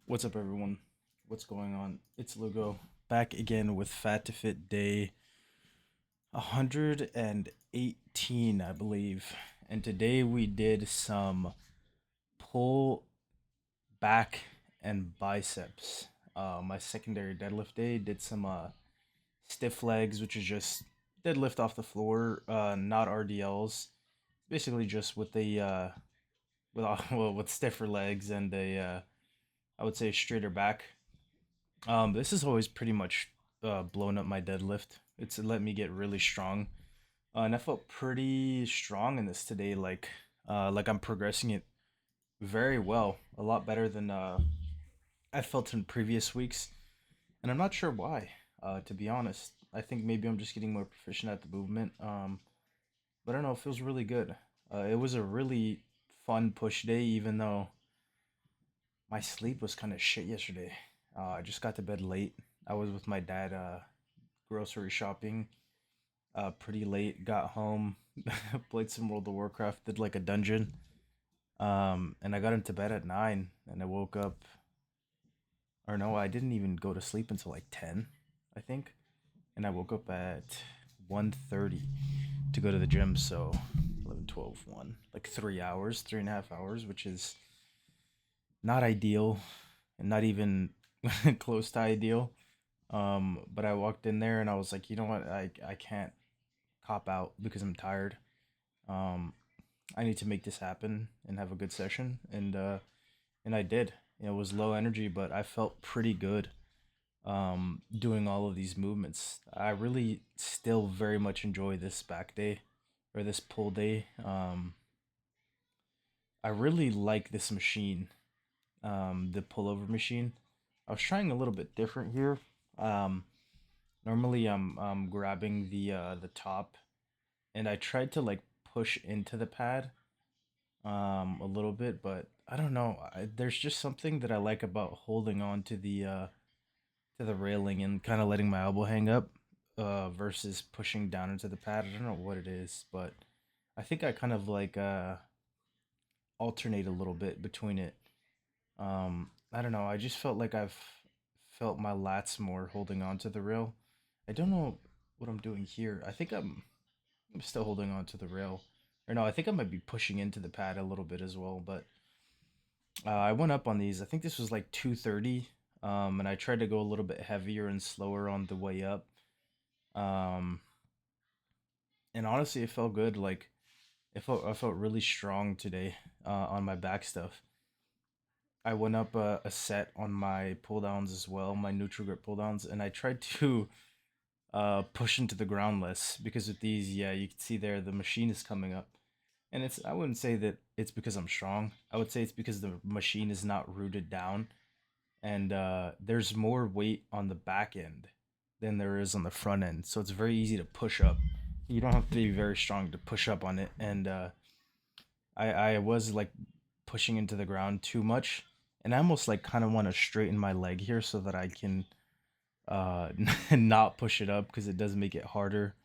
What's up, everyone? What's going on? It's Lugo back again with Fat to Fit day 118, I believe. And today we did some pull back and biceps. My secondary deadlift day did some stiff legs, which is just deadlift off the floor, not RDLs. Basically, just with the well, with stiffer legs and a I would say straighter back. This has always pretty much blown up my deadlift. It's let me get really strong, and I felt pretty strong in this today. Like I'm progressing it very well, a lot better than I felt in previous weeks, and I'm not sure why. To be honest, I think maybe I'm just getting more proficient at the movement. But I don't know. It feels really good. It was a really fun push day, even though my sleep was kind of shit yesterday. I just got to bed late. I was with my dad grocery shopping pretty late. Got home, played some World of Warcraft, did like a dungeon. And I got into bed at 9 and I woke up, or no, I didn't even go to sleep until like 10, I think. And I woke up at 1:30 to go to the gym. So 11, 12, 1, like 3 hours, 3.5 hours, which is not ideal and not even close to ideal. But I walked in there and I was like, you know what? I can't cop out because I'm tired. Um, I need to make this happen and have a good session, and I did. It was low energy, but I felt pretty good. Doing all of these movements, I really still very much enjoy this back day or this pull day. I really like this machine, the pullover machine. I was trying a little bit different here. Um, Normally I'm grabbing the top, and I tried to like push into the pad a little bit, but I don't know. There's just something that I like about holding on to the railing and kind of letting my elbow hang up versus pushing down into the pad. I don't know what it is, but I think I kind of like alternate a little bit between it. I don't know. I just felt like I've felt my lats more holding on to the rail. I don't know what I'm doing here. I'm still holding on to the rail. Or no, I think I might be pushing into the pad a little bit as well, but I went up on these. I think this was like 230. And I tried to go a little bit heavier and slower on the way up. Um, and honestly, it felt good. Like I felt really strong today on my back stuff. I went up a set on my pull downs as well, my neutral grip pull downs, and I tried to push into the ground less because with these, yeah, you can see there the machine is coming up. And it's I wouldn't say that it's because I'm strong. I would say it's because the machine is not rooted down, and there's more weight on the back end than there is on the front end. So it's very easy to push up. You don't have to be very strong to push up on it. And I was like pushing into the ground too much, and I almost like kind of want to straighten my leg here so that I can uh not push it up because it does make it harder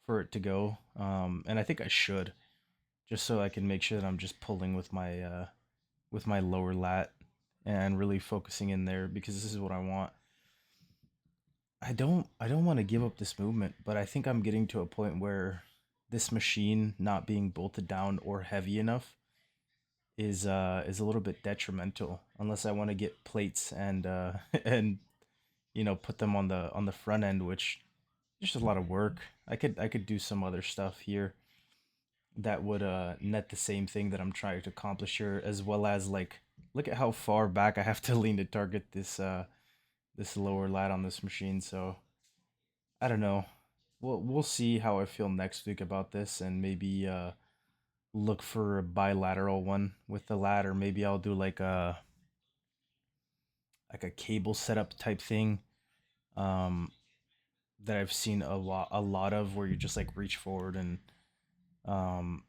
for it to go. And I think I should just so I can make sure that I'm just pulling with my lower lat and really focusing in there because this is what I want. I don't want to give up this movement, but I think I'm getting to a point where this machine not being bolted down or heavy enough is a little bit detrimental unless I want to get plates and and put them on the front end, which is just a lot of work. I could do some other stuff here that would net the same thing that I'm trying to accomplish here, as well as like look at how far back I have to lean to target this lower lat on this machine. So I don't know. We'll see how I feel next week about this, and maybe look for a bilateral one with the ladder. Maybe I'll do like a cable setup type thing. Um, that I've seen a lot of where you just like reach forward and um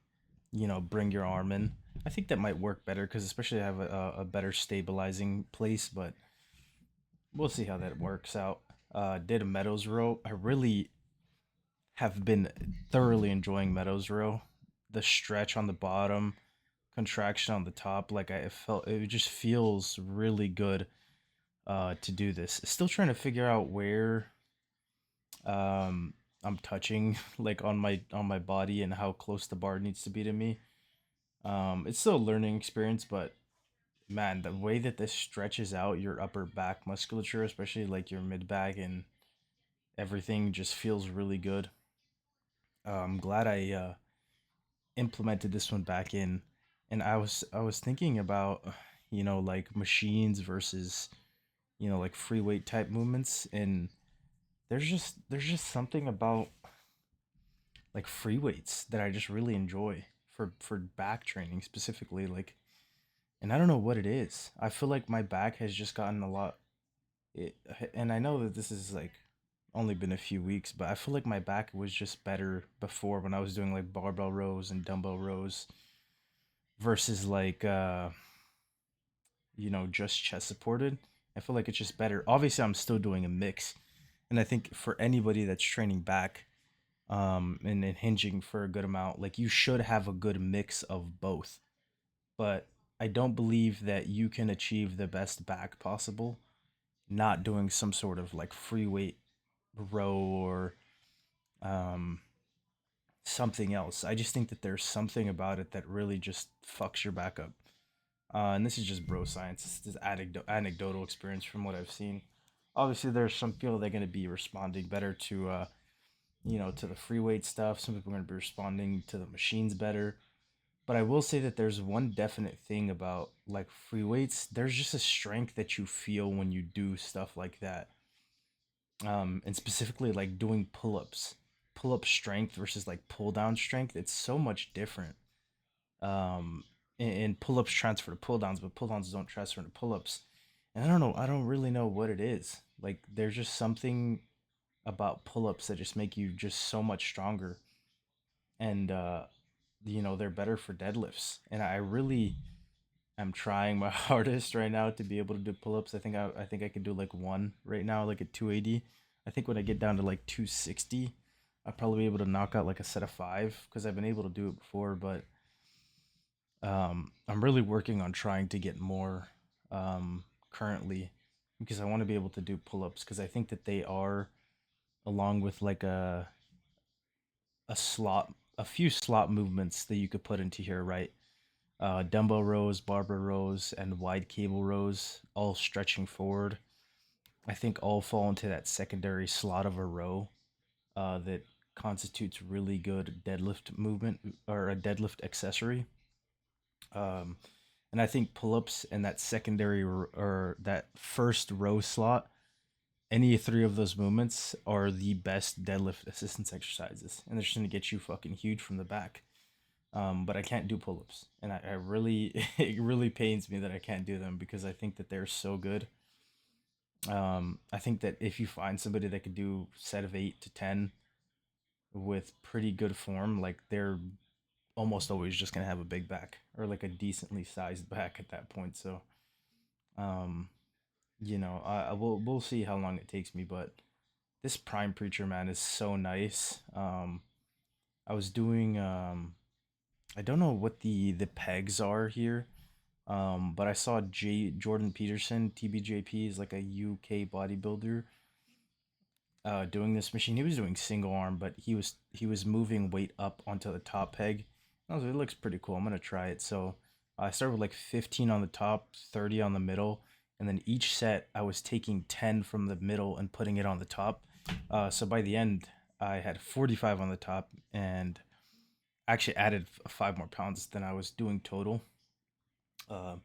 bring your arm in. I think that might work better because especially I have a better stabilizing place, but we'll see how that works out. Did a Meadows row. I really have been thoroughly enjoying Meadows row. The stretch on the bottom, contraction on the top, like I felt it just feels really good. to do this. Still trying to figure out where I'm touching like on my body and how close the bar needs to be to me. It's still a learning experience, but man, the way that this stretches out your upper back musculature, especially like your mid back and everything, just feels really good. I'm glad I implemented this one back in, and I was thinking about like machines versus like free weight type movements, and there's just something about like free weights that I just really enjoy for back training specifically, like, and I don't know what it is. I feel like my back has just gotten a lot it, and I know that this is like only been a few weeks, but I feel like my back was just better before when I was doing like barbell rows and dumbbell rows versus like just chest supported. I feel like it's just better. Obviously, I'm still doing a mix, and I think for anybody that's training back and hinging for a good amount, like you should have a good mix of both. But I don't believe that you can achieve the best back possible not doing some sort of like free weight row or um something else. I just think that there's something about it that really just fucks your back up. And this is just bro science. It's just anecdotal experience from what I've seen. Obviously, there's some people that are going to be responding better to, to the free weight stuff. Some people are going to be responding to the machines better. But I will say that there's one definite thing about like free weights. There's just a strength that you feel when you do stuff like that. And specifically like doing pull-ups, pull-up strength versus like pull down strength. It's so much different. And pull-ups transfer to pull downs, but pull downs don't transfer into pull-ups. And I don't know, I don't really know what it is. Like there's just something about pull-ups that just make you just so much stronger. And they're better for deadlifts. And I really am trying my hardest right now to be able to do pull-ups. I think I can do like one right now, like at 280. I think when I get down to like 260, I'll probably be able to knock out like a set of five because I've been able to do it before, but I'm really working on trying to get more currently because I want to be able to do pull-ups because I think that they are along with like a slot a few slot movements that you could put into here, right? Dumbbell rows, barbell rows, and wide cable rows, all stretching forward. I think all fall into that secondary slot of a row that constitutes really good deadlift movement or a deadlift accessory. Um, and I think pull-ups and that or that first row slot, any three of those movements are the best deadlift assistance exercises, and they're just gonna get you fucking huge from the back. But I can't do pull-ups, and I really it really pains me that I can't do them because I think that they're so good. I think that if you find somebody that could do set of 8 to 10 with pretty good form, like they're almost always just gonna have a big back or like a decently sized back at that point. So, um, we'll see how long it takes me, but this Prime Preacher man is so nice. I was doing I don't know what the pegs are here. But I saw Jordan Peterson, TBJP, is like a UK bodybuilder, doing this machine. He was doing single arm, but he was moving weight up onto the top peg. I was like, it looks pretty cool. I'm gonna try it. So I started with like 15 on the top, 30 on the middle, and then each set I was taking 10 from the middle and putting it on the top. So by the end, I had 45 on the top and actually added 5 more pounds than I was doing total. Uh,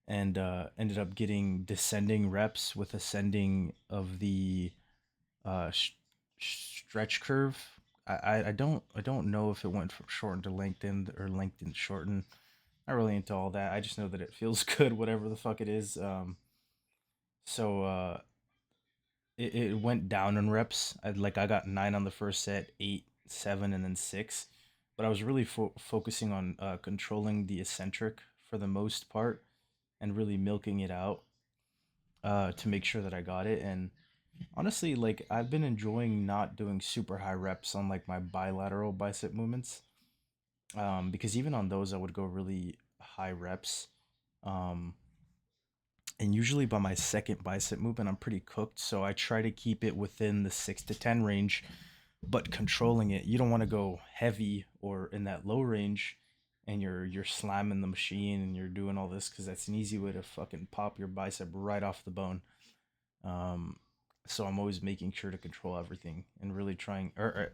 and ended up getting descending reps with ascending of the stretch curve. I don't know if it went from shortened to lengthened or lengthened to shortened. Not really into all that. I just know that it feels good, whatever the fuck it is. So it went down in reps. I got 9 on the first set, 8, 7, and then 6. But I was really focusing on controlling the eccentric for the most part and really milking it out to make sure that I got it. And honestly, like I've been enjoying not doing super high reps on like my bilateral bicep movements, because even on those I would go really high reps. Um, And usually by my second bicep movement, I'm pretty cooked. So I try to keep it within the 6 to 10 range, but controlling it. You don't want to go heavy or in that low range, and you're slamming the machine and you're doing all this because that's an easy way to fucking pop your bicep right off the bone. Um, so I'm always making sure to control everything and really trying, or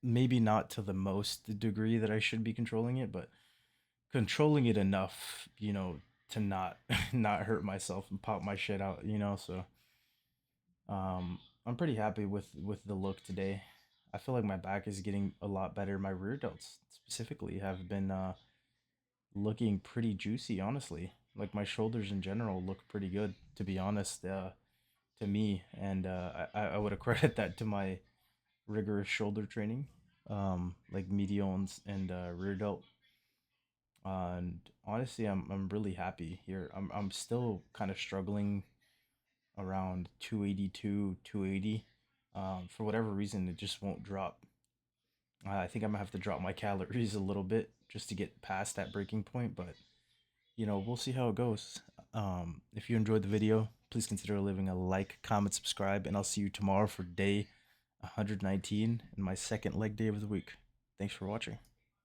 maybe not to the most degree that I should be controlling it, but controlling it enough, to not not hurt myself and pop my shit out. So I'm pretty happy with the look today. I feel like my back is getting a lot better. My rear delts specifically have been looking pretty juicy, honestly. Like my shoulders in general look pretty good, to be honest, to me. And I would accredit that to my rigorous shoulder training, like medial and rear delt. And honestly, I'm really happy here. I'm still kind of struggling around 282, 280. For whatever reason, it just won't drop. I think I'm gonna have to drop my calories a little bit just to get past that breaking point, but we'll see how it goes. If you enjoyed the video, please consider leaving a like, comment, subscribe, and I'll see you tomorrow for day 119 and my second leg day of the week. Thanks for watching.